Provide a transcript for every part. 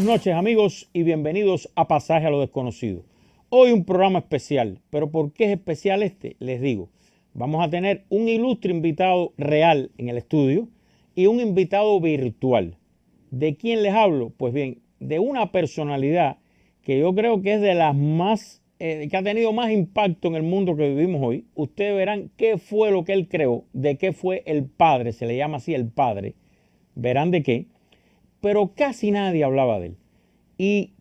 Buenas noches amigos y bienvenidos a Pasaje a lo Desconocido. Hoy un programa especial, pero ¿por qué es especial este? Les digo, vamos a tener un ilustre invitado real en el estudio y un invitado virtual. ¿De quién les hablo? Pues bien, de una personalidad que yo creo que es de las más, que ha tenido más impacto en el mundo que vivimos hoy. Ustedes verán qué fue lo que él creó, de qué fue el padre, se le llama así el padre, verán de qué. Pero casi nadie hablaba de él. Y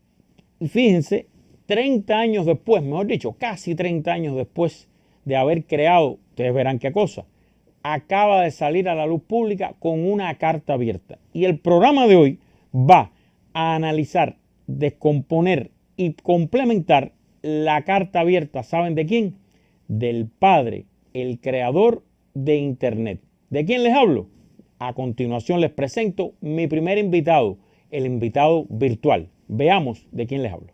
fíjense, 30 años después, mejor dicho, casi 30 años después de haber creado, ustedes verán qué cosa, acaba de salir a la luz pública con una carta abierta. Y el programa de hoy va a analizar, descomponer y complementar la carta abierta. ¿Saben de quién? Del padre, el creador de Internet. ¿De quién les hablo? A continuación les presento mi primer invitado, el invitado virtual. Veamos de quién les hablo.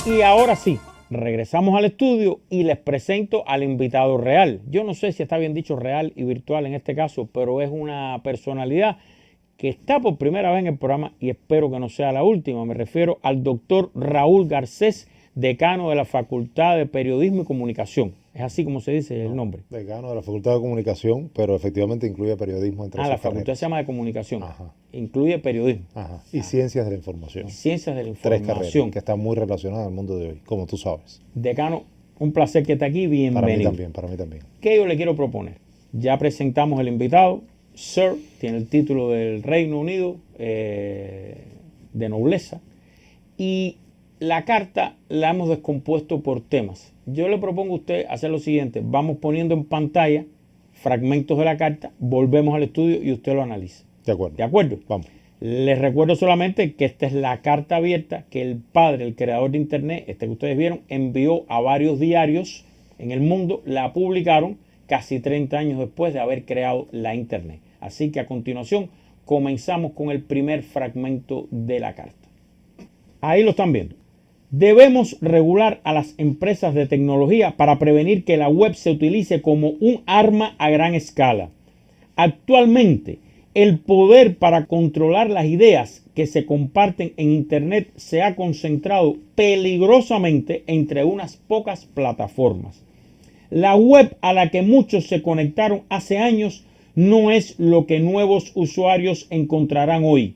Y ahora sí, regresamos al estudio y les presento al invitado real. Yo no sé si está bien dicho real y virtual en este caso, pero es una personalidad que está por primera vez en el programa y espero que no sea la última. Me refiero al doctor Raúl Garcés, decano de la Facultad de Periodismo y Comunicación. Es así como se dice el nombre. Decano de la Facultad de Comunicación, pero efectivamente incluye periodismo entre sus la facultad carreras. se llama de Comunicación. Ajá. Incluye periodismo. Ajá. Y Ciencias de la Información. Y Ciencias de la Tres Información. carreras que están muy relacionadas al mundo de hoy, como tú sabes. Decano, un placer que esté aquí. Bienvenido. Para mí también. ¿Qué yo le quiero proponer? Ya presentamos el invitado. Sir, tiene el título del Reino Unido de nobleza. Y la carta la hemos descompuesto por temas. Yo le propongo a usted hacer lo siguiente. Vamos poniendo en pantalla fragmentos de la carta, volvemos al estudio y usted lo analiza. De acuerdo. ¿De acuerdo? Vamos. Les recuerdo solamente que esta es la carta abierta que el padre, el creador de Internet, que ustedes vieron, envió a varios diarios en el mundo. La publicaron casi 30 años después de haber creado la Internet. Así que a continuación comenzamos con el primer fragmento de la carta. Ahí lo están viendo. Debemos regular a las empresas de tecnología para prevenir que la web se utilice como un arma a gran escala. Actualmente, el poder para controlar las ideas que se comparten en Internet se ha concentrado peligrosamente entre unas pocas plataformas. La web a la que muchos se conectaron hace años no es lo que nuevos usuarios encontrarán hoy.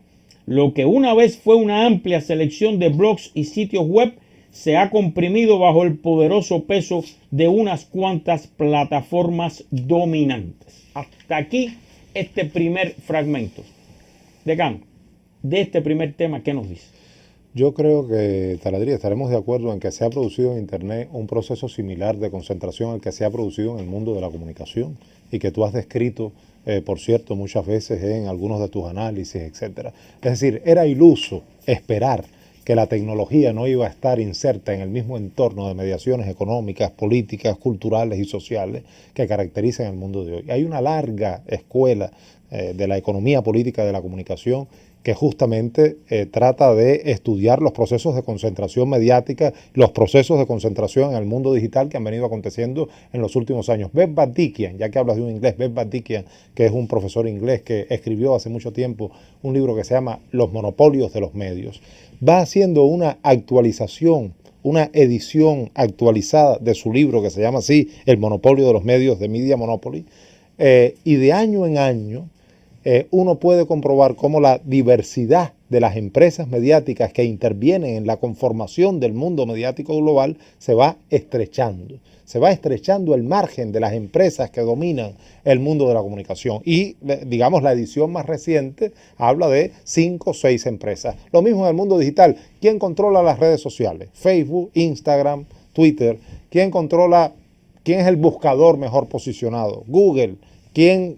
Lo que una vez fue una amplia selección de blogs y sitios web se ha comprimido bajo el poderoso peso de unas cuantas plataformas dominantes. Hasta aquí este primer fragmento. Decano, de este primer tema, ¿qué nos dice? Yo creo que, Taladrí, estaremos de acuerdo en que se ha producido en Internet un proceso similar de concentración al que se ha producido en el mundo de la comunicación y que tú has descrito, por cierto, muchas veces en algunos de tus análisis, etcétera. Es decir, era iluso esperar que la tecnología no iba a estar inserta en el mismo entorno de mediaciones económicas, políticas, culturales y sociales que caracterizan el mundo de hoy. Hay una larga escuela de la economía política de la comunicación que justamente trata de estudiar los procesos de concentración mediática, los procesos de concentración en el mundo digital que han venido aconteciendo en los últimos años. Beth Batikian, ya que hablas de un inglés, Beth Batikian, que es un profesor inglés que escribió hace mucho tiempo un libro que se llama Los monopolios de los medios, va haciendo una actualización, una edición actualizada de su libro que se llama así, El monopolio de los medios, de Media Monopoly, y de año en año uno puede comprobar cómo la diversidad de las empresas mediáticas que intervienen en la conformación del mundo mediático global se va estrechando. Se va estrechando el margen de las empresas que dominan el mundo de la comunicación. Y, digamos, la edición más reciente habla de 5 o 6 empresas. Lo mismo en el mundo digital. ¿Quién controla las redes sociales? Facebook, Instagram, Twitter. ¿Quién es el buscador mejor posicionado? Google. ¿Quién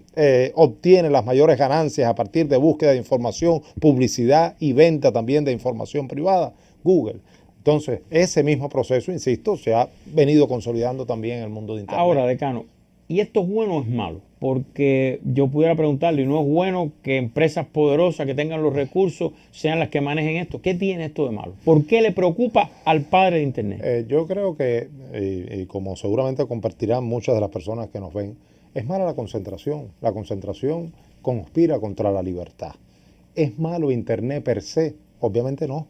obtiene las mayores ganancias a partir de búsqueda de información, publicidad y venta también de información privada? Google. Entonces, ese mismo proceso, insisto, se ha venido consolidando también en el mundo de Internet. Ahora, decano, ¿y esto es bueno o es malo? Porque yo pudiera preguntarle, ¿y no es bueno que empresas poderosas que tengan los recursos sean las que manejen esto? ¿Qué tiene esto de malo? ¿Por qué le preocupa al padre de Internet? Yo creo que, y como seguramente compartirán muchas de las personas que nos ven, es mala la concentración. La concentración conspira contra la libertad. ¿Es malo Internet per se? Obviamente no.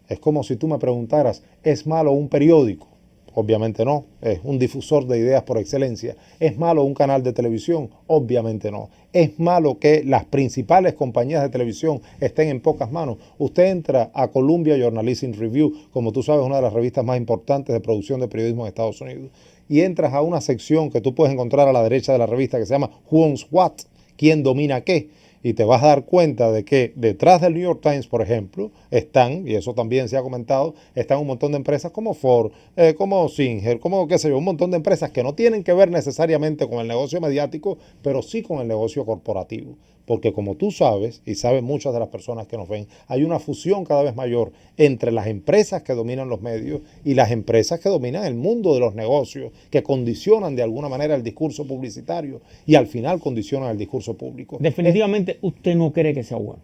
Es como si tú me preguntaras, ¿es malo un periódico? Obviamente no. Es un difusor de ideas por excelencia. ¿Es malo un canal de televisión? Obviamente no. ¿Es malo que las principales compañías de televisión estén en pocas manos? Usted entra a Columbia Journalism Review, como tú sabes, una de las revistas más importantes de producción de periodismo en Estados Unidos, y entras a una sección que tú puedes encontrar a la derecha de la revista que se llama Who Owns What? ¿Quién domina qué? Y te vas a dar cuenta de que detrás del New York Times, por ejemplo, están, y eso también se ha comentado, están un montón de empresas como Ford, como Singer, como qué sé yo, un montón de empresas que no tienen que ver necesariamente con el negocio mediático, pero sí con el negocio corporativo. Porque como tú sabes, y saben muchas de las personas que nos ven, hay una fusión cada vez mayor entre las empresas que dominan los medios y las empresas que dominan el mundo de los negocios, que condicionan de alguna manera el discurso publicitario y al final condicionan el discurso público. Definitivamente usted no cree que sea bueno,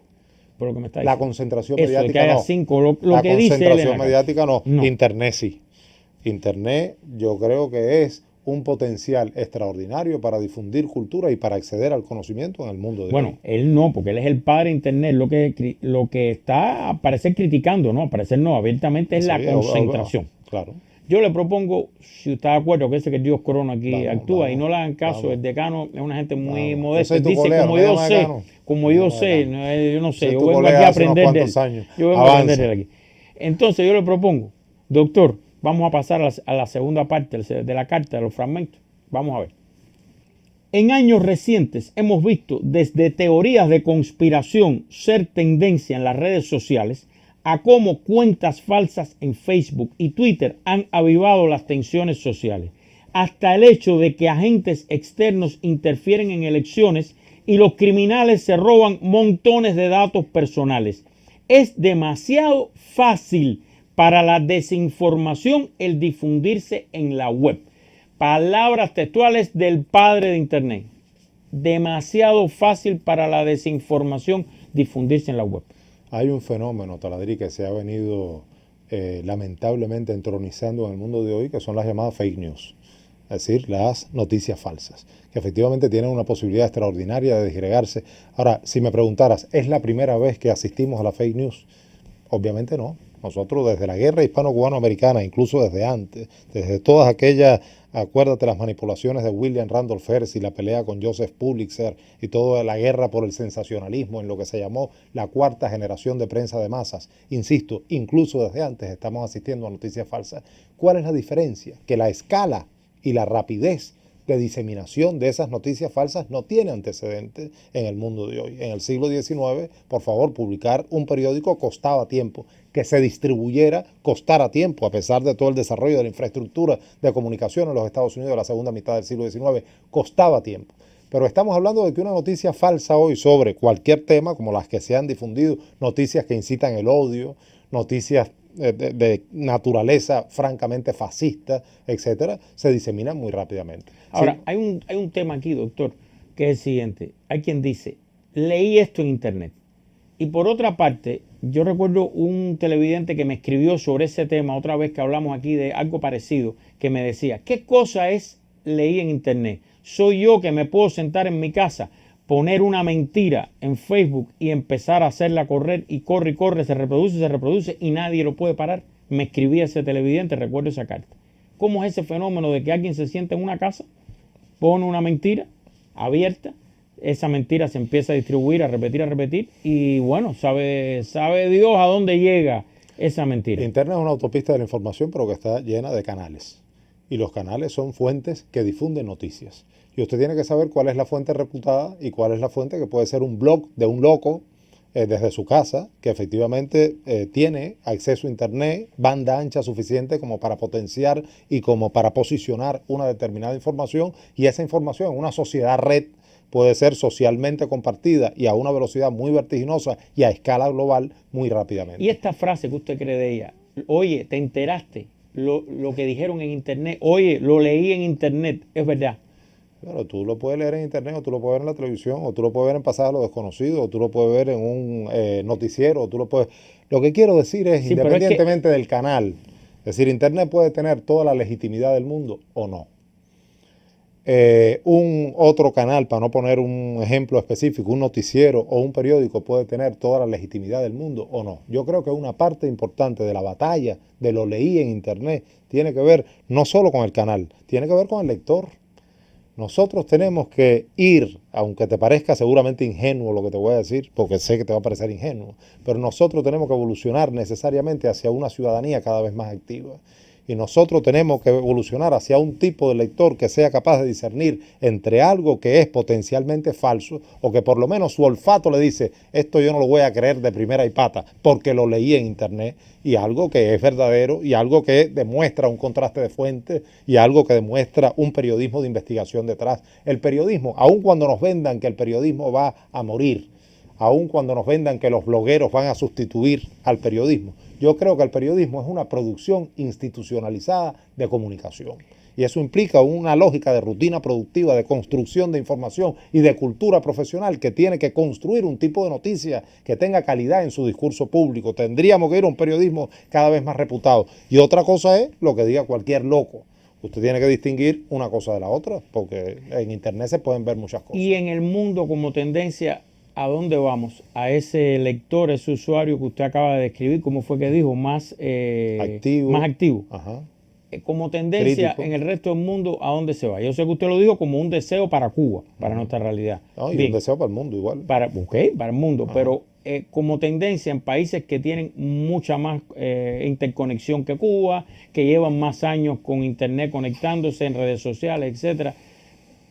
por lo que me está diciendo. La concentración Eso, de mediática que haya no. 5, lo La que dice él en la concentración carta. mediática no. No. Internet sí. Internet yo creo que es un potencial extraordinario para difundir cultura y para acceder al conocimiento en el mundo de hoy. Bueno, él no, porque él es el padre de Internet. Lo que está a parecer criticando, no, a parecer no, abiertamente es la Sí, concentración. Claro. Yo le propongo, si está de acuerdo, que ese que el Dios Corona aquí actúa y no le hagan caso, vamos. el decano es una gente muy Vamos. modesta. Yo soy tu Dice, colega, como no me yo llames sé, decano. como No yo me sé, llames yo no sé, Soy yo tu vengo aquí colega a hace unos aprender de él. cuantos años. Yo vengo a Avanza. aprender de él aquí. Entonces yo le propongo, doctor, vamos a pasar a la segunda parte de la carta, de los fragmentos. Vamos a ver. En años recientes hemos visto desde teorías de conspiración ser tendencia en las redes sociales a cómo cuentas falsas en Facebook y Twitter han avivado las tensiones sociales, hasta el hecho de que agentes externos interfieren en elecciones y los criminales se roban montones de datos personales. Es demasiado fácil para la desinformación el difundirse en la web. Palabras textuales del padre de Internet. Demasiado fácil para la desinformación difundirse en la web. Hay un fenómeno, Taladrí, que se ha venido lamentablemente entronizando en el mundo de hoy, que son las llamadas fake news, es decir, las noticias falsas, que efectivamente tienen una posibilidad extraordinaria de disgregarse. Ahora, si me preguntaras, ¿es la primera vez que asistimos a la fake news? Obviamente no. Nosotros desde la guerra hispano-cubano-americana, incluso desde antes, desde todas aquellas, acuérdate las manipulaciones de William Randolph Hearst y la pelea con Joseph Pulitzer y toda la guerra por el sensacionalismo en lo que se llamó la cuarta generación de prensa de masas. Insisto, incluso desde antes estamos asistiendo a noticias falsas. ¿Cuál es la diferencia? Que la escala y la rapidez de diseminación de esas noticias falsas no tiene antecedentes en el mundo de hoy. En el siglo XIX, por favor, publicar un periódico costaba tiempo. Que se distribuyera costara tiempo, a pesar de todo el desarrollo de la infraestructura de comunicación en los Estados Unidos de la segunda mitad del siglo XIX, costaba tiempo. Pero estamos hablando de que una noticia falsa hoy sobre cualquier tema, como las que se han difundido, noticias que incitan el odio, noticias de naturaleza francamente fascista, etcétera, se diseminan muy rápidamente. Ahora, Sí. hay un tema aquí, doctor, que es el siguiente. Hay quien dice, leí esto en internet. Y por otra parte, yo recuerdo un televidente que me escribió sobre ese tema, otra vez que hablamos aquí de algo parecido, que me decía, ¿qué cosa es leí en internet? Soy yo que me puedo sentar en mi casa, poner una mentira en Facebook y empezar a hacerla correr y corre, se reproduce y nadie lo puede parar. Me escribía ese televidente, recuerdo esa carta. ¿Cómo es ese fenómeno de que alguien se sienta en una casa, pone una mentira abierta, esa mentira se empieza a distribuir, a repetir y bueno, sabe Dios a dónde llega esa mentira? Internet es una autopista de la información, pero que está llena de canales. Y los canales son fuentes que difunden noticias. Y usted tiene que saber cuál es la fuente reputada y cuál es la fuente que puede ser un blog de un loco desde su casa, que efectivamente tiene acceso a Internet, banda ancha suficiente como para potenciar y como para posicionar una determinada información. Y esa información en una sociedad red puede ser socialmente compartida y a una velocidad muy vertiginosa y a escala global muy rápidamente. Y esta frase que usted cree de ella, oye, ¿te enteraste? Lo que dijeron en internet, oye, lo leí en internet, es verdad. Claro, tú lo puedes leer en internet, o tú lo puedes ver en la televisión, o tú lo puedes ver en Pasaje a lo Desconocido, o tú lo puedes ver en un noticiero, o tú lo puedes... Lo que quiero decir es, Sí, pero es que- independientemente del canal, es decir, internet puede tener toda la legitimidad del mundo o no. Un otro canal, para no poner un ejemplo específico, un noticiero o un periódico puede tener toda la legitimidad del mundo o no. Yo creo que una parte importante de la batalla de lo leí en internet tiene que ver no solo con el canal, tiene que ver con el lector. Nosotros tenemos que ir, aunque te parezca seguramente ingenuo lo que te voy a decir, porque sé que te va a parecer ingenuo, pero nosotros tenemos que evolucionar necesariamente hacia una ciudadanía cada vez más activa. Y nosotros tenemos que evolucionar hacia un tipo de lector que sea capaz de discernir entre algo que es potencialmente falso o que por lo menos su olfato le dice, esto yo no lo voy a creer de primera y pata porque lo leí en internet, y algo que es verdadero y algo que demuestra un contraste de fuentes y algo que demuestra un periodismo de investigación detrás. El periodismo, aun cuando nos vendan que el periodismo va a morir, aun cuando nos vendan que los blogueros van a sustituir al periodismo, yo creo que el periodismo es una producción institucionalizada de comunicación. Y eso implica una lógica de rutina productiva, de construcción de información y de cultura profesional que tiene que construir un tipo de noticia que tenga calidad en su discurso público. Tendríamos que ir a un periodismo cada vez más reputado. Y otra cosa es lo que diga cualquier loco. Usted tiene que distinguir una cosa de la otra, porque en internet se pueden ver muchas cosas. Y en el mundo como tendencia, ¿a dónde vamos? A ese lector, ese usuario que usted acaba de describir, ¿cómo fue que dijo? Más activo. Ajá. Como tendencia Crítico. en el resto del mundo, ¿a dónde se va? Yo sé que usted lo dijo como un deseo para Cuba, para nuestra realidad. No, y Bien, un deseo para el mundo igual. para el mundo, pero como tendencia en países que tienen mucha más interconexión que Cuba, que llevan más años con internet conectándose en redes sociales, etcétera,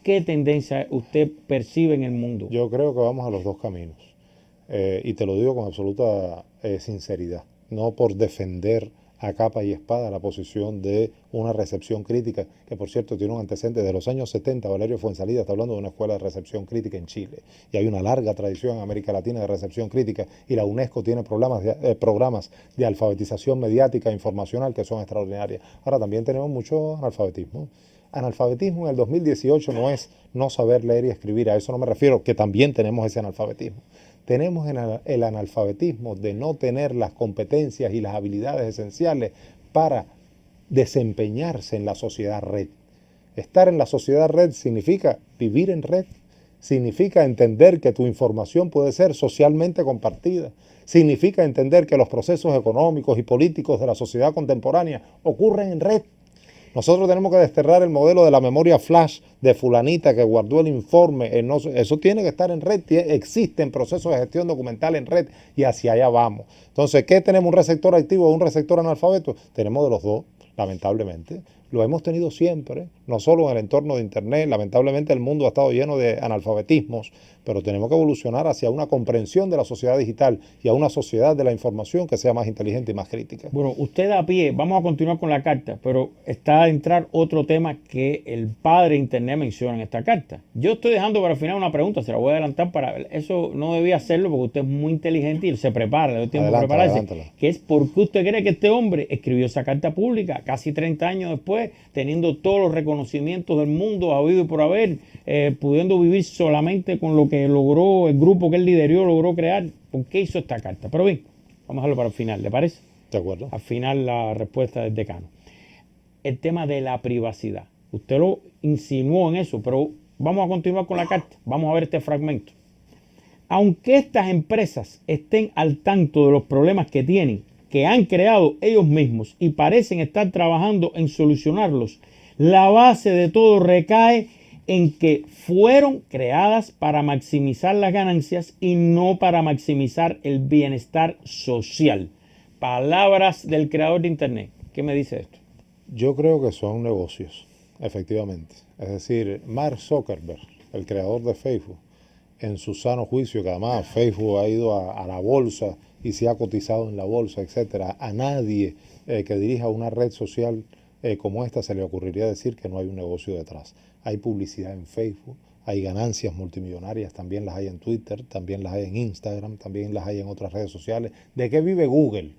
¿qué tendencia usted percibe en el mundo? Yo creo que vamos a los dos caminos. Y te lo digo con absoluta sinceridad. No por defender a capa y espada la posición de una recepción crítica, que por cierto tiene un antecedente de los años 70. Valerio Fuenzalida está hablando de una escuela de recepción crítica en Chile. Y hay una larga tradición en América Latina de recepción crítica. Y la UNESCO tiene programas de alfabetización mediática e informacional que son extraordinarias. Ahora también tenemos mucho analfabetismo. Analfabetismo en el 2018 no es no saber leer y escribir, a eso no me refiero, que también tenemos ese analfabetismo. Tenemos el analfabetismo de no tener las competencias y las habilidades esenciales para desempeñarse en la sociedad red. Estar en la sociedad red significa vivir en red, significa entender que tu información puede ser socialmente compartida, significa entender que los procesos económicos y políticos de la sociedad contemporánea ocurren en red. Nosotros tenemos que desterrar el modelo de la memoria flash de fulanita que guardó el informe. Eso tiene que estar en red. Existen procesos de gestión documental en red y hacia allá vamos. Entonces, ¿qué tenemos? ¿Un receptor activo o un receptor analfabeto? Tenemos de los dos, lamentablemente. lo hemos tenido siempre, no solo en el entorno de Internet. Lamentablemente el mundo ha estado lleno de analfabetismos, pero tenemos que evolucionar hacia una comprensión de la sociedad digital y a una sociedad de la información que sea más inteligente y más crítica. Bueno, usted a pie, vamos a continuar con la carta, pero está a entrar otro tema que el padre de Internet menciona en esta carta. Yo estoy dejando para el final una pregunta, se la voy a adelantar para eso, no debía hacerlo porque usted es muy inteligente y se prepara, le doy tiempo de prepararse. Adelántala. Que es por qué usted cree que este hombre escribió esa carta pública casi 30 años después, teniendo todos los reconocimientos del mundo, habido y por haber, pudiendo vivir solamente con lo que logró el grupo que él lideró, logró crear. ¿Por qué hizo esta carta? Pero bien, vamos a dejarlo para el final, ¿le parece? De acuerdo. Al final la respuesta del decano. El tema de la privacidad. Usted lo insinuó en eso, pero vamos a continuar con la carta. Vamos a ver este fragmento. Aunque estas empresas estén al tanto de los problemas que tienen, que han creado ellos mismos y parecen estar trabajando en solucionarlos, la base de todo recae en que fueron creadas para maximizar las ganancias y no para maximizar el bienestar social. Palabras del creador de Internet. ¿Qué me dice esto? Yo creo que son negocios, efectivamente. Es decir, Mark Zuckerberg, el creador de Facebook, en su sano juicio, que además Facebook ha ido a la bolsa y se ha cotizado en la bolsa, etcétera, a nadie que dirija una red social como esta se le ocurriría decir que no hay un negocio detrás. Hay publicidad en Facebook, hay ganancias multimillonarias, también las hay en Twitter, también las hay en Instagram, también las hay en otras redes sociales. ¿De qué vive Google?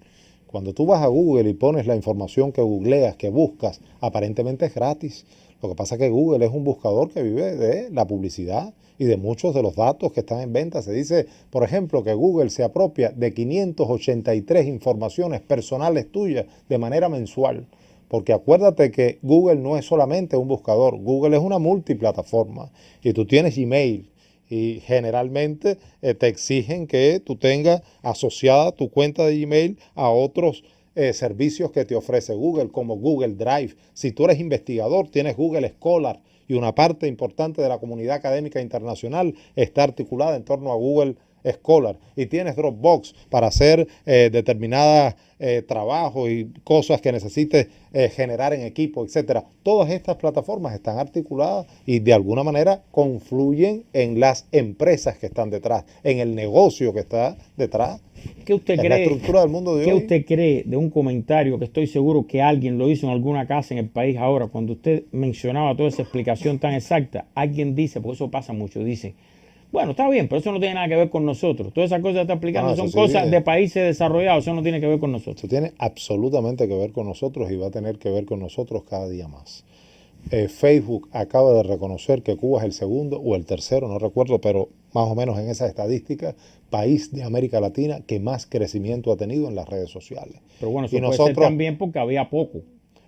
Cuando tú vas a Google y pones la información que googleas, que buscas, aparentemente es gratis. Lo que pasa es que Google es un buscador que vive de la publicidad y de muchos de los datos que están en venta. Se dice, por ejemplo, que Google se apropia de 583 informaciones personales tuyas de manera mensual. Porque acuérdate que Google no es solamente un buscador, Google es una multiplataforma y tú tienes Gmail. Y generalmente te exigen que tú tengas asociada tu cuenta de Gmail a otros servicios que te ofrece Google, como Google Drive. Si tú eres investigador, tienes Google Scholar y una parte importante de la comunidad académica internacional está articulada en torno a Google Scholar. Y tienes Dropbox para hacer determinados trabajos y cosas que necesites generar en equipo, etcétera. Todas estas plataformas están articuladas y de alguna manera confluyen en las empresas que están detrás, en el negocio que está detrás. ¿Qué usted cree? La estructura del mundo de ¿Qué hoy. usted cree de un comentario que estoy seguro que alguien lo hizo en alguna casa en el país ahora? Cuando usted mencionaba toda esa explicación tan exacta, alguien dice, porque eso pasa mucho, dice, bueno, está bien, pero eso no tiene nada que ver con nosotros. Todas esas cosas que está explicando son cosas de países desarrollados, eso no tiene que ver con nosotros. Eso tiene absolutamente que ver con nosotros y va a tener que ver con nosotros cada día más. Facebook acaba de reconocer que Cuba es el segundo o el tercero, no recuerdo, pero más o menos en esa estadística, país de América Latina que más crecimiento ha tenido en las redes sociales. Pero bueno, eso puede ser también porque había poco.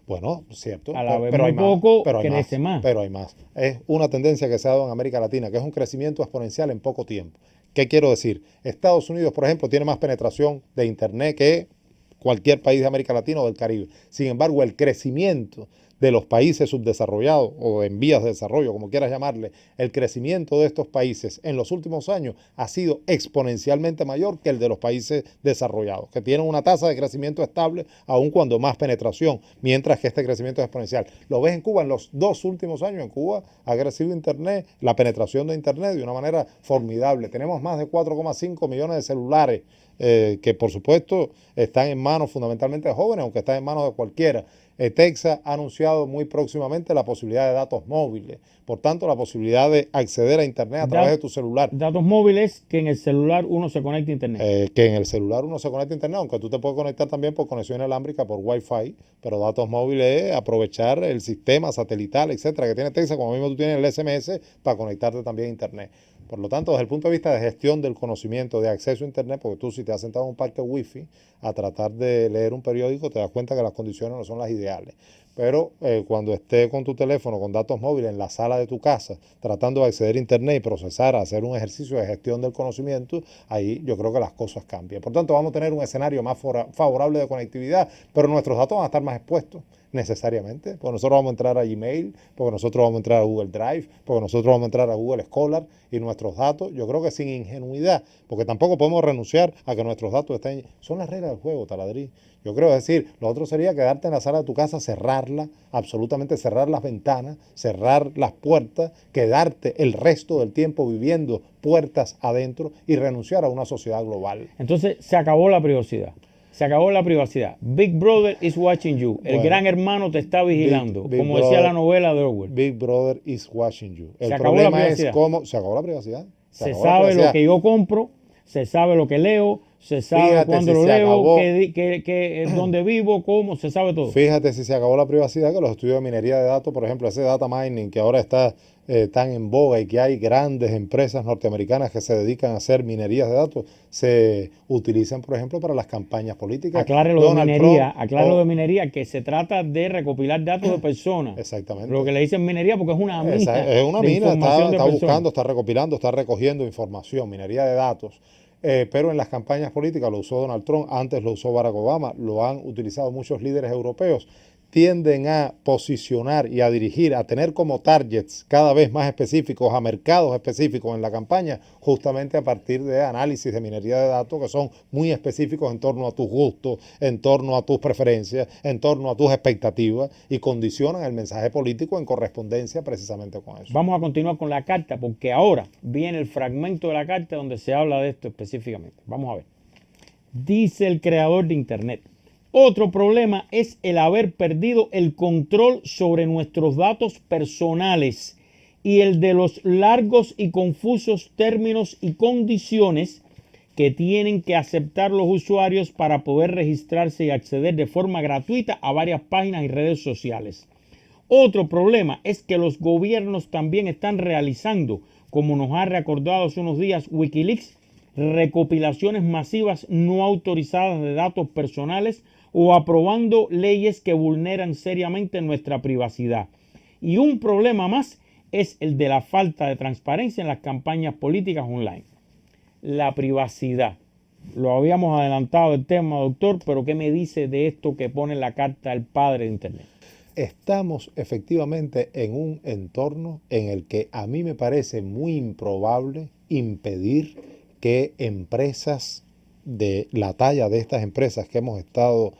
Bueno, cierto, pero hay poco, crece más. Pero hay más. Es una tendencia que se ha dado en América Latina, que es un crecimiento exponencial en poco tiempo. ¿Qué quiero decir? Estados Unidos, por ejemplo, tiene más penetración de Internet que cualquier país de América Latina o del Caribe. Sin embargo, el crecimiento de los países subdesarrollados o en vías de desarrollo, como quieras llamarle, el crecimiento de estos países en los últimos años ha sido exponencialmente mayor que el de los países desarrollados, que tienen una tasa de crecimiento estable aun cuando más penetración, mientras que este crecimiento es exponencial. Lo ves en Cuba, en los 2 últimos años en Cuba ha crecido Internet, la penetración de Internet de una manera formidable. Tenemos más de 4,5 millones de celulares que por supuesto están en manos fundamentalmente de jóvenes, aunque están en manos de cualquiera. Texas ha anunciado muy próximamente la posibilidad de datos móviles, por tanto la posibilidad de acceder a Internet a través de tu celular. Datos móviles que en el celular uno se conecta a Internet. Que en el celular uno se conecta a Internet, aunque tú te puedes conectar también por conexión inalámbrica, por Wi-Fi, pero datos móviles es aprovechar el sistema satelital, etcétera, que tiene Texas, como mismo tú tienes el SMS, para conectarte también a Internet. Por lo tanto, desde el punto de vista de gestión del conocimiento, de acceso a Internet, porque tú si te has sentado en un parque Wi-Fi a tratar de leer un periódico, te das cuenta que las condiciones no son las ideales. Pero cuando estés con tu teléfono, con datos móviles en la sala de tu casa, tratando de acceder a Internet y procesar, hacer un ejercicio de gestión del conocimiento, ahí yo creo que las cosas cambian. Por tanto, vamos a tener un escenario más favorable de conectividad, pero nuestros datos van a estar más expuestos necesariamente, porque nosotros vamos a entrar a Gmail, porque nosotros vamos a entrar a Google Drive, porque nosotros vamos a entrar a Google Scholar y nuestros datos, yo creo que sin ingenuidad, porque tampoco podemos renunciar a que nuestros datos estén... Son las reglas del juego, Taladrí. Yo creo, es decir, lo otro sería quedarte en la sala de tu casa, cerrar cerrarla, absolutamente cerrar las ventanas, cerrar las puertas, quedarte el resto del tiempo viviendo puertas adentro y renunciar a una sociedad global. Entonces se acabó la privacidad. Se acabó la privacidad. Big Brother is watching you. El gran hermano te está vigilando, Big como Brother, decía la novela de Orwell. Big Brother is watching you. El Se acabó la problema es privacidad. cómo se acabó la privacidad. Se sabe lo que yo compro, se sabe lo que leo, se sabe Fíjate cuándo si lo se leo, acabó. dónde vivo, cómo, se sabe todo. Fíjate si se acabó la privacidad, que los estudios de minería de datos, por ejemplo, ese data mining que ahora está tan en boga y que hay grandes empresas norteamericanas que se dedican a hacer minerías de datos, se utilizan, por ejemplo, para las campañas políticas. Aclare lo de minería, que se trata de recopilar datos de personas. Exactamente. Lo que le dicen minería porque es una mina. Es una mina, está buscando, está recopilando, está recogiendo información, minería de datos. Pero en las campañas políticas lo usó Donald Trump, antes lo usó Barack Obama, lo han utilizado muchos líderes europeos. Tienden a posicionar y a dirigir, a tener como targets cada vez más específicos, a mercados específicos en la campaña, justamente a partir de análisis de minería de datos que son muy específicos en torno a tus gustos, en torno a tus preferencias, en torno a tus expectativas y condicionan el mensaje político en correspondencia precisamente con eso. Vamos a continuar con la carta porque ahora viene el fragmento de la carta donde se habla de esto específicamente. Vamos a ver. Dice el creador de Internet: otro problema es el haber perdido el control sobre nuestros datos personales y el de los largos y confusos términos y condiciones que tienen que aceptar los usuarios para poder registrarse y acceder de forma gratuita a varias páginas y redes sociales. Otro problema es que los gobiernos también están realizando, como nos ha recordado hace unos días Wikileaks, recopilaciones masivas no autorizadas de datos personales o aprobando leyes que vulneran seriamente nuestra privacidad. Y un problema más es el de la falta de transparencia en las campañas políticas online. La privacidad. Lo habíamos adelantado el tema, doctor, pero ¿qué me dice de esto que pone en la carta el padre de Internet? Estamos efectivamente en un entorno en el que a mí me parece muy improbable impedir que empresas de la talla de estas empresas que hemos estado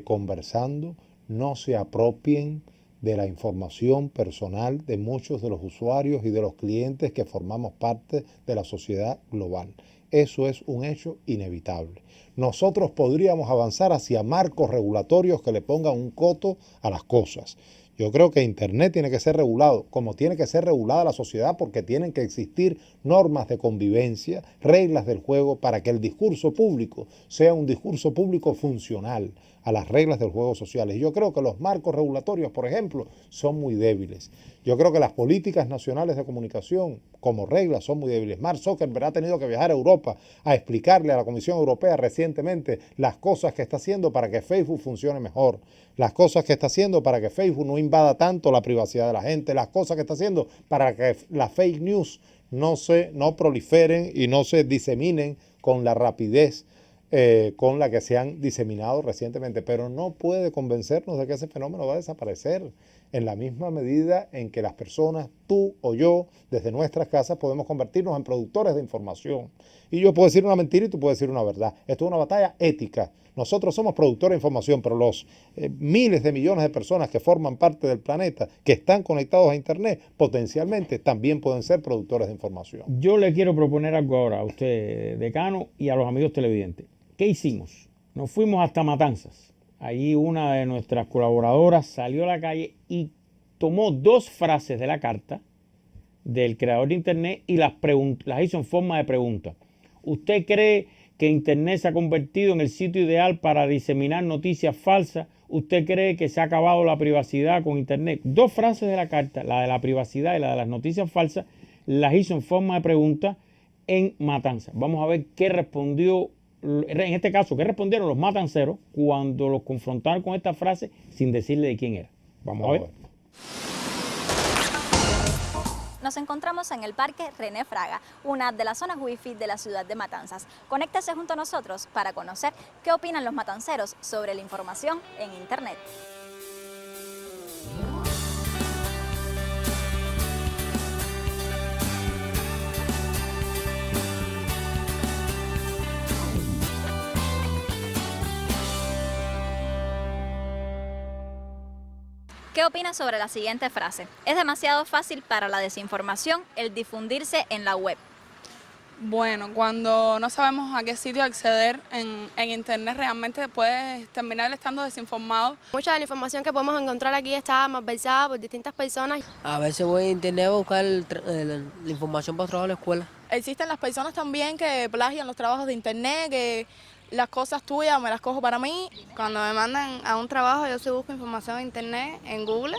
conversando no se apropien de la información personal de muchos de los usuarios y de los clientes que formamos parte de la sociedad global. Eso es un hecho inevitable. Nosotros podríamos avanzar hacia marcos regulatorios que le pongan un coto a las cosas. Yo creo que Internet tiene que ser regulado, como tiene que ser regulada la sociedad, porque tienen que existir normas de convivencia, reglas del juego, para que el discurso público sea un discurso público funcional a las reglas del juego sociales. Y yo creo que los marcos regulatorios, por ejemplo, son muy débiles. Yo creo que las políticas nacionales de comunicación, como reglas, son muy débiles. Mark Zuckerberg ha tenido que viajar a Europa a explicarle a la Comisión Europea recientemente las cosas que está haciendo para que Facebook funcione mejor, las cosas que está haciendo para que Facebook no invada tanto la privacidad de la gente, las cosas que está haciendo para que las fake news no proliferen y no se diseminen con la rapidez con la que se han diseminado recientemente, pero no puede convencernos de que ese fenómeno va a desaparecer en la misma medida en que las personas, tú o yo, desde nuestras casas podemos convertirnos en productores de información. Y yo puedo decir una mentira y tú puedes decir una verdad. Esto es una batalla ética. Nosotros somos productores de información, pero los miles de millones de personas que forman parte del planeta, que están conectados a Internet, potencialmente también pueden ser productores de información. Yo le quiero proponer algo ahora a usted, decano, y a los amigos televidentes. ¿Qué hicimos? Nos fuimos hasta Matanzas. Allí una de nuestras colaboradoras salió a la calle y tomó dos frases de la carta del creador de Internet y las hizo en forma de pregunta. ¿Usted cree que Internet se ha convertido en el sitio ideal para diseminar noticias falsas? ¿Usted cree que se ha acabado la privacidad con Internet? Dos frases de la carta, la de la privacidad y la de las noticias falsas, las hizo en forma de pregunta en Matanzas. Vamos a ver qué respondió. En este caso, ¿qué respondieron los matanceros cuando los confrontaron con esta frase sin decirle de quién era? Vamos a ver. Nos encontramos en el Parque René Fraga, una de las zonas wifi de la ciudad de Matanzas. Conéctese junto a nosotros para conocer qué opinan los matanceros sobre la información en Internet. ¿Qué opinas sobre la siguiente frase? Es demasiado fácil para la desinformación el difundirse en la web. Bueno, cuando no sabemos a qué sitio acceder en internet, realmente puedes terminar estando desinformado. Mucha de la información que podemos encontrar aquí está malversada por distintas personas. A veces voy a internet a buscar la información para trabajar en la escuela. Existen las personas también que plagian los trabajos de internet, que las cosas tuyas me las cojo para mí. Cuando me mandan a un trabajo, yo sí busco información en internet, en Google,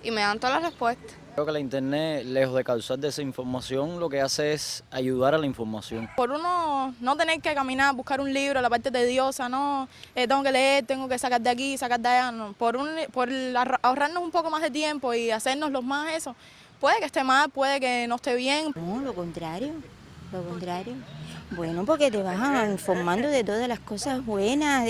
y me dan todas las respuestas. Creo que la internet, lejos de causar desinformación, lo que hace es ayudar a la información. Por uno no tener que caminar, buscar un libro, la parte tediosa, no, tengo que leer, tengo que sacar de aquí, sacar de allá, no. Por ahorrarnos un poco más de tiempo y hacernos los más eso, puede que esté mal, puede que no esté bien. No, lo contrario, lo contrario. Bueno, porque te vas informando de todas las cosas buenas,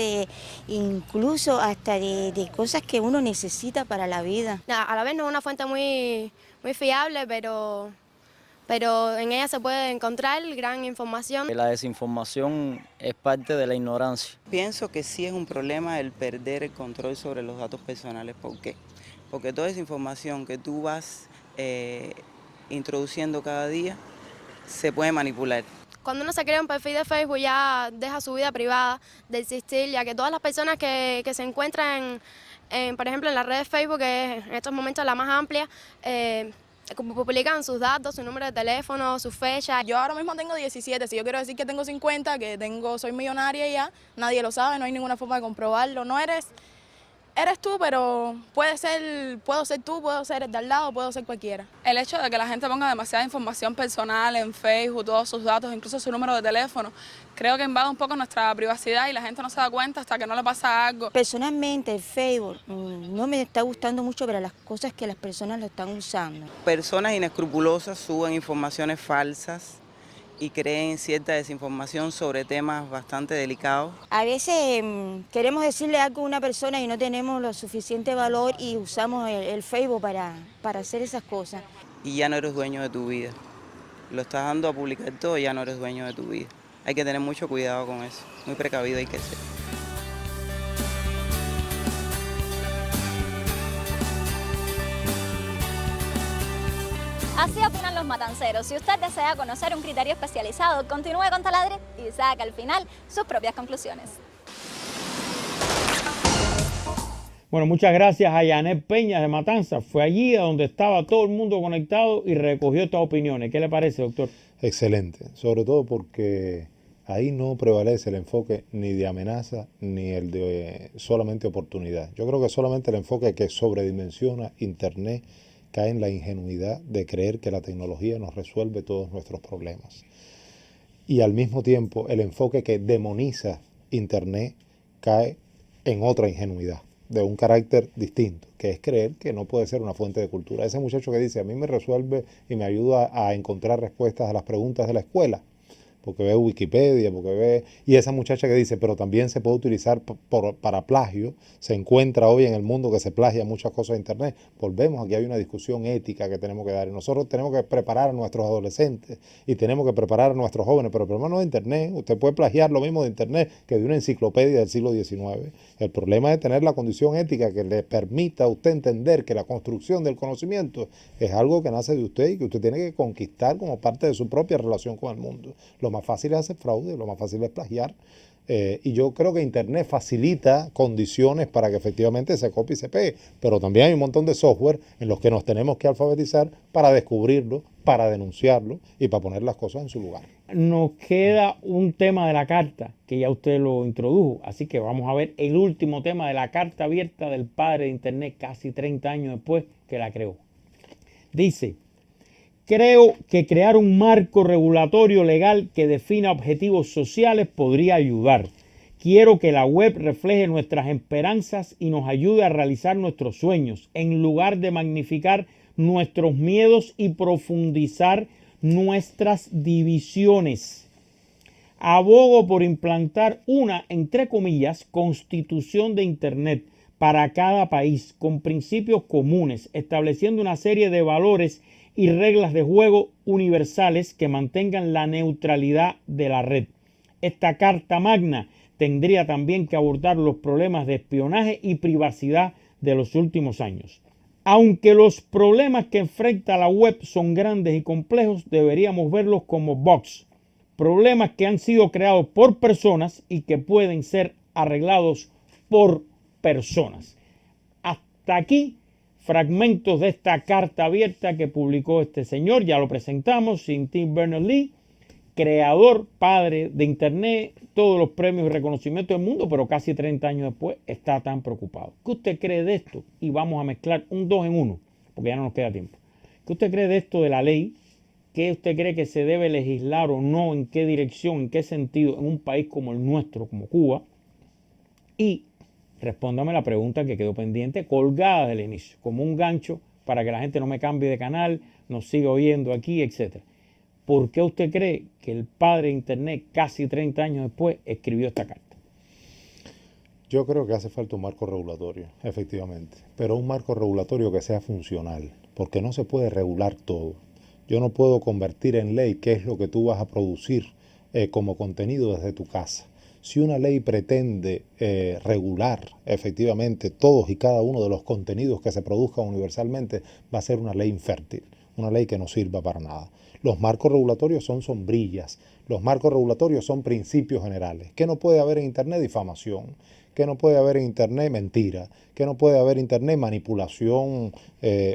incluso hasta de cosas que uno necesita para la vida. A la vez no es una fuente muy fiable, pero en ella se puede encontrar gran información. La desinformación es parte de la ignorancia. Pienso que sí es un problema el perder el control sobre los datos personales. ¿Por qué? Porque toda esa información que tú vas introduciendo cada día se puede manipular. Cuando uno se crea un perfil de Facebook ya deja su vida privada de existir, ya que todas las personas que se encuentran, por ejemplo, en la red de Facebook, que es en estos momentos la más amplia, publican sus datos, su número de teléfono, su fecha. Yo ahora mismo tengo 17, si yo quiero decir que tengo 50, soy millonaria ya, nadie lo sabe, no hay ninguna forma de comprobarlo. No eres tú, pero puedo ser tú, puedo ser el de al lado, puedo ser cualquiera. El hecho de que la gente ponga demasiada información personal en Facebook, todos sus datos, incluso su número de teléfono, creo que invade un poco nuestra privacidad y la gente no se da cuenta hasta que no le pasa algo. Personalmente el Facebook no me está gustando mucho para las cosas que las personas lo están usando. Personas inescrupulosas suben informaciones falsas y creen cierta desinformación sobre temas bastante delicados. A veces queremos decirle algo a una persona y no tenemos lo suficiente valor y usamos el Facebook para hacer esas cosas. Y ya no eres dueño de tu vida. Lo estás dando a publicar todo y ya no eres dueño de tu vida. Hay que tener mucho cuidado con eso, muy precavido hay que ser. Así opinan los matanceros. Si usted desea conocer un criterio especializado, continúe con Taladre y saca al final sus propias conclusiones. Bueno, muchas gracias a Yanet Peña de Matanzas. Fue allí a donde estaba todo el mundo conectado y recogió estas opiniones. ¿Qué le parece, doctor? Excelente, sobre todo porque ahí no prevalece el enfoque ni de amenaza ni el de solamente oportunidad. Yo creo que solamente el enfoque que sobredimensiona Internet cae en la ingenuidad de creer que la tecnología nos resuelve todos nuestros problemas. Y al mismo tiempo el enfoque que demoniza Internet cae en otra ingenuidad, de un carácter distinto, que es creer que no puede ser una fuente de cultura. Ese muchacho que dice, a mí me resuelve y me ayuda a encontrar respuestas a las preguntas de la escuela, porque ve Wikipedia, porque ve... Y esa muchacha que dice, pero también se puede utilizar para plagio, se encuentra hoy en el mundo que se plagia muchas cosas de Internet. Volvemos, aquí hay una discusión ética que tenemos que dar. Y nosotros tenemos que preparar a nuestros adolescentes y tenemos que preparar a nuestros jóvenes, pero el problema no es Internet. Usted puede plagiar lo mismo de Internet que de una enciclopedia del siglo XIX. El problema es tener la condición ética que le permita a usted entender que la construcción del conocimiento es algo que nace de usted y que usted tiene que conquistar como parte de su propia relación con el mundo. Lo más fácil es hacer fraude, lo más fácil es plagiar. Y yo creo que Internet facilita condiciones para que efectivamente se copie y se pegue, pero también hay un montón de software en los que nos tenemos que alfabetizar para descubrirlo, para denunciarlo y para poner las cosas en su lugar. Nos queda un tema de la carta, que ya usted lo introdujo, así que vamos a ver el último tema de la carta abierta del padre de Internet casi 30 años después que la creó. Dice: creo que crear un marco regulatorio legal que defina objetivos sociales podría ayudar. Quiero que la web refleje nuestras esperanzas y nos ayude a realizar nuestros sueños, en lugar de magnificar nuestros miedos y profundizar nuestras divisiones. Abogo por implantar una, entre comillas, constitución de Internet para cada país, con principios comunes, estableciendo una serie de valores y reglas de juego universales que mantengan la neutralidad de la red. Esta Carta Magna tendría también que abordar los problemas de espionaje y privacidad de los últimos años. Aunque los problemas que enfrenta la web son grandes y complejos, deberíamos verlos como bugs, problemas que han sido creados por personas y que pueden ser arreglados por personas. Hasta aquí fragmentos de esta carta abierta que publicó este señor, ya lo presentamos, Tim Berners-Lee, creador, padre de Internet, todos los premios y reconocimientos del mundo, pero casi 30 años después está tan preocupado. ¿Qué usted cree de esto? Y vamos a mezclar un 2 en 1, porque ya no nos queda tiempo. ¿Qué usted cree de esto de la ley? ¿Qué usted cree que se debe legislar o no? ¿En qué dirección? ¿En qué sentido? En un país como el nuestro, como Cuba. Y respóndame la pregunta que quedó pendiente, colgada del inicio, como un gancho para que la gente no me cambie de canal, nos siga oyendo aquí, etc. ¿Por qué usted cree que el padre de Internet, casi 30 años después, escribió esta carta? Yo creo que hace falta un marco regulatorio, efectivamente, pero un marco regulatorio que sea funcional, porque no se puede regular todo. Yo no puedo convertir en ley qué es lo que tú vas a producir como contenido desde tu casa. Si una ley pretende regular efectivamente todos y cada uno de los contenidos que se produzcan universalmente, va a ser una ley infértil, una ley que no sirva para nada. Los marcos regulatorios son sombrillas, los marcos regulatorios son principios generales. ¿Qué no puede haber en Internet? Difamación. ¿Qué no puede haber en Internet? Mentira. ¿Qué no puede haber en Internet? Manipulación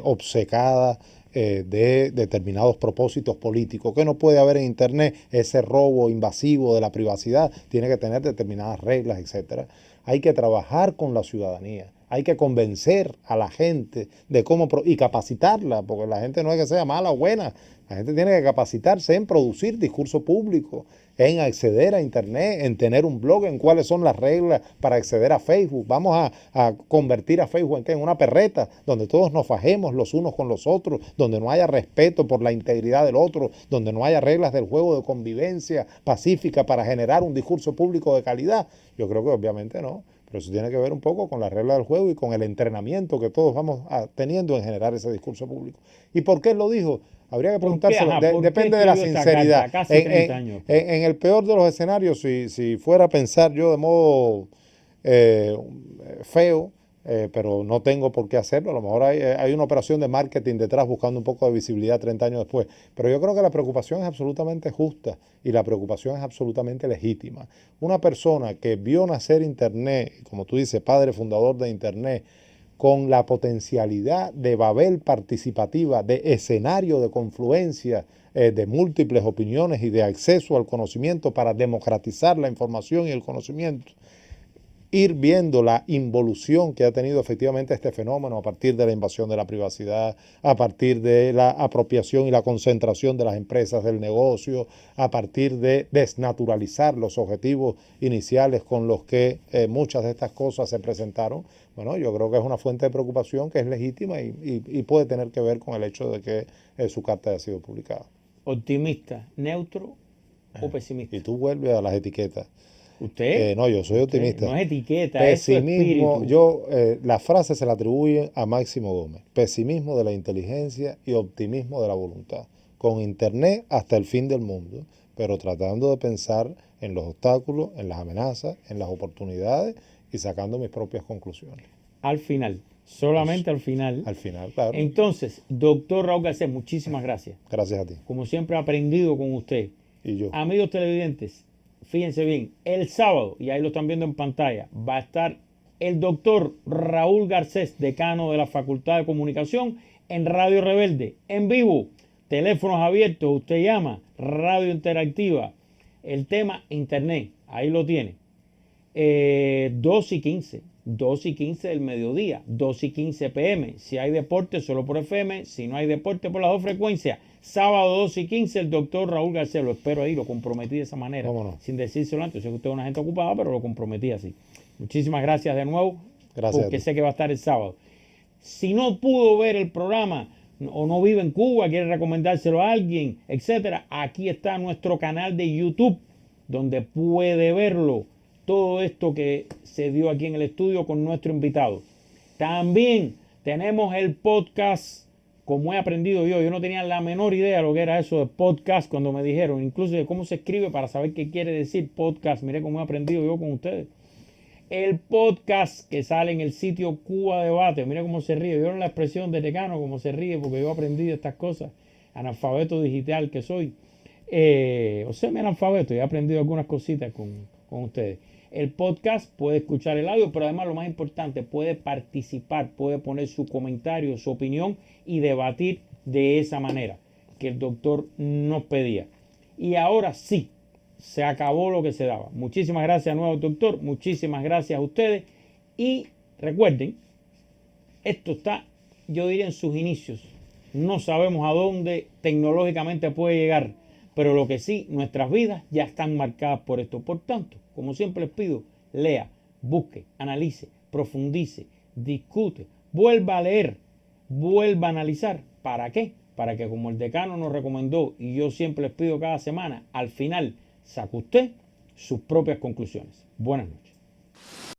obcecada de determinados propósitos políticos. ¿Qué no puede haber en Internet? Ese robo invasivo de la privacidad tiene que tener determinadas reglas, etcétera. Hay que trabajar con la ciudadanía. Hay que convencer a la gente de cómo y capacitarla, porque la gente no es que sea mala o buena. La gente tiene que capacitarse en producir discurso público, en acceder a Internet, en tener un blog, en cuáles son las reglas para acceder a Facebook. Vamos a convertir a Facebook en una perreta, donde todos nos fajemos los unos con los otros, donde no haya respeto por la integridad del otro, donde no haya reglas del juego de convivencia pacífica para generar un discurso público de calidad. Yo creo que obviamente no. Pero eso tiene que ver un poco con las reglas del juego y con el entrenamiento que todos vamos teniendo en generar ese discurso público. ¿Y por qué lo dijo? Habría que preguntárselo. Depende de la sinceridad. Casi 30 años. En el peor de los escenarios, si fuera a pensar yo de modo feo, pero no tengo por qué hacerlo. A lo mejor hay una operación de marketing detrás buscando un poco de visibilidad 30 años después. Pero yo creo que la preocupación es absolutamente justa y la preocupación es absolutamente legítima. Una persona que vio nacer Internet, como tú dices, padre fundador de Internet, con la potencialidad de Babel participativa, de escenario de confluencia de múltiples opiniones y de acceso al conocimiento para democratizar la información y el conocimiento, ir viendo la involución que ha tenido efectivamente este fenómeno a partir de la invasión de la privacidad, a partir de la apropiación y la concentración de las empresas del negocio, a partir de desnaturalizar los objetivos iniciales con los que muchas de estas cosas se presentaron. Bueno, yo creo que es una fuente de preocupación que es legítima y puede tener que ver con el hecho de que su carta haya sido publicada. ¿Optimista, neutro o pesimista? Y tú vuelves a las etiquetas. ¿Usted? No, yo soy optimista. No es etiqueta, pesimismo, es su la frase se la atribuye a Máximo Gómez. Pesimismo de la inteligencia y optimismo de la voluntad. Con Internet hasta el fin del mundo, pero tratando de pensar en los obstáculos, en las amenazas, en las oportunidades y sacando mis propias conclusiones. Al final, solamente al final. Al final, claro. Entonces, doctor Raúl Garcés, muchísimas gracias. Gracias a ti. Como siempre he aprendido con usted. Y yo. Amigos televidentes, fíjense bien, el sábado, y ahí lo están viendo en pantalla, va a estar el doctor Raúl Garcés, decano de la Facultad de Comunicación, en Radio Rebelde, en vivo, teléfonos abiertos, usted llama, radio interactiva, el tema Internet, ahí lo tiene, 2:15 del mediodía, 2:15 p.m. Si hay deporte, solo por FM, si no hay deporte, por las dos frecuencias. Sábado 2:15, el doctor Raúl Garcés, lo espero ahí, lo comprometí de esa manera, sin decírselo antes. Sé que usted es una gente ocupada, pero lo comprometí así. Muchísimas gracias de nuevo, porque sé que va a estar el sábado. Si no pudo ver el programa o no vive en Cuba, quiere recomendárselo a alguien, etcétera, aquí está nuestro canal de YouTube, donde puede verlo. Todo esto que se dio aquí en el estudio con nuestro invitado. También tenemos el podcast, como he aprendido yo no tenía la menor idea de lo que era eso de podcast cuando me dijeron, incluso de cómo se escribe para saber qué quiere decir podcast. Mire cómo he aprendido yo con ustedes. el podcast que sale en el sitio Cuba Debate. Mira cómo se ríe. ¿Vieron la expresión de Tecano? Cómo se ríe porque yo he aprendido estas cosas. Analfabeto digital que soy. O semi-analfabeto. Y he aprendido algunas cositas con ustedes. El podcast puede escuchar el audio, pero además lo más importante, puede participar, puede poner su comentario, su opinión y debatir de esa manera que el doctor nos pedía. Y ahora sí, se acabó lo que se daba. Muchísimas gracias de nuevo, doctor. Muchísimas gracias a ustedes. Y recuerden, esto está, yo diría, en sus inicios. No sabemos a dónde tecnológicamente puede llegar, pero lo que sí, nuestras vidas ya están marcadas por esto. Por tanto, como siempre les pido, lea, busque, analice, profundice, discute, vuelva a leer, vuelva a analizar. ¿Para qué? Para que, como el decano nos recomendó y yo siempre les pido cada semana, al final saque usted sus propias conclusiones. Buenas noches.